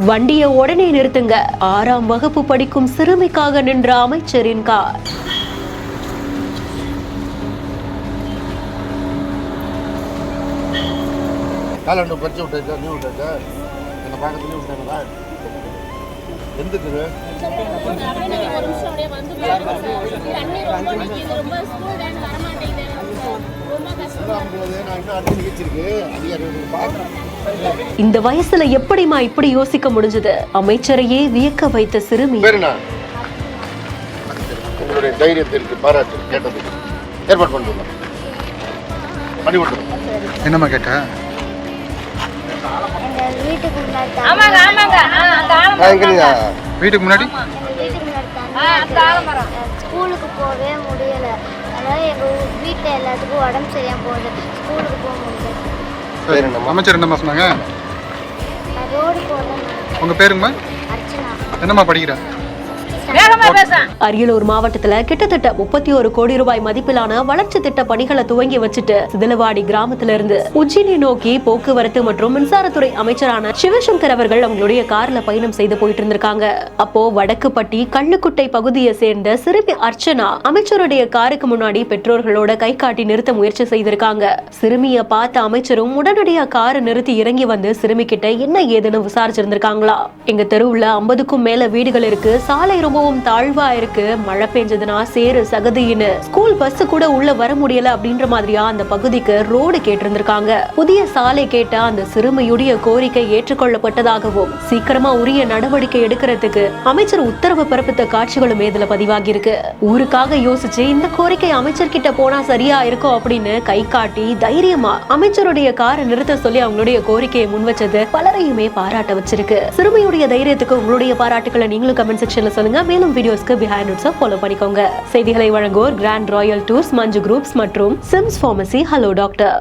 வண்டியை உடனே நிறுத்துங்க. 6ஆம் வகுப்பு படிக்கும் சிறுமிக்காக நின்ற அமைச்சரின் கார். இந்த வயசுல எப்படிமா இப்படி யோசிக்க முடிஞ்சது? அமைச்சரையே வியக்க வைத்த சிறுமி. உங்களுடைய தைரியத்திற்கு பாராட்டு கேட்டதுக்கு ஏற்பாடு பண்ணுறோம். என்னம்மா கேட்ட? வீட்டுக்கு முன்னாடி ஸ்கூலுக்கு போகவே முடியல. அதனால எங்க வீட்டில் எல்லாத்துக்கும் உடம்பு சரியாக போகுது. ஸ்கூலுக்கு போக முடியல. அமைச்சர் என்னம்மா சொன்னாங்க? ரோடு போகணும். உங்க பேருங்கம்மா? அர்ச்சனா. என்னம்மா படிக்கிற? அரியலூர் மாவட்டத்துல கிட்டத்தட்ட 31 கோடி ரூபாய் மதிப்பிலான வளர்ச்சி திட்ட பணிகளை துவங்கி வச்சுட்டு சிதலவாடி கிராமத்தில இருந்து உச்சினி நோக்கி போக்குவரத்து மற்றும் மின்சாரத்துறை அமைச்சரான சிவசங்கர் அவர்கள் அவங்களுடைய கார்ல பயணம் செய்து போயிட்டு இருந்திருக்காங்க. அப்போ வடக்குப்பட்டி கள்ளுக்குட்டை பகுதியை சேர்ந்த சிறுமி அர்ச்சனா அமைச்சருடைய காருக்கு முன்னாடி பெற்றோர்களோட கை காட்டி நிறுத்த முயற்சி செய்திருக்காங்க. சிறுமியை பார்த்த அமைச்சரும் உடனடியா காரை நிறுத்தி இறங்கி வந்து சிறுமி கிட்ட என்ன ஏதுன்னு விசாரிச்சிருந்திருக்காங்களா. எங்க தெருவுல 50க்கும் மேல வீடுகள் இருக்கு, சாலை ரொம்பவும் தாழ்வா இருக்கு, மழை பெஞ்சதுன்னா சேரு சகதின்னு ஸ்கூல் பஸ் கூட உள்ள வர முடியல அப்படின்ற மாதிரியா அந்த பகுதிக்கு ரோடு கேட்டிருந்திருக்காங்க. புதிய சாலை கேட்ட அந்த சிறுமியுடைய கோரிக்கை ஏற்றுக்கொள்ளப்பட்டதாகவும் சீக்கிரமா உரிய நடவடிக்கை எடுக்கிறதுக்கு அமைச்சர் உத்தரவு பிறப்பித்த காட்சிகளும் இதுல பதிவாகி இருக்கு. ஊருக்காக யோசிச்சு இந்த கோரிக்கை அமைச்சர் கிட்ட போனா சரியா இருக்கும் அப்படின்னு கை காட்டி தைரியமா அமைச்சருடைய காரை நிறுத்த சொல்லி அவங்களுடைய கோரிக்கையை முன் வச்சது பலரையுமே பாராட்ட வச்சிருக்கு. சிறுமியுடைய தைரியத்துக்கு உங்களுடைய பாராட்டுக்களை நீங்களும் கமெண்ட் செக்ஷன்ல சொல்லுங்க. மேலும் வீடியோஸ்க்கு பிஹைண்ட் நோட்ஸை ஃபாலோ பண்ணிக்கோங்க. செய்திகளை வழங்குவோர் கிராண்ட் ராயல் டூர்ஸ், மஞ்சு குரூப்ஸ் மற்றும் சிம்ஸ் ஃபார்மசி. Hello doctor.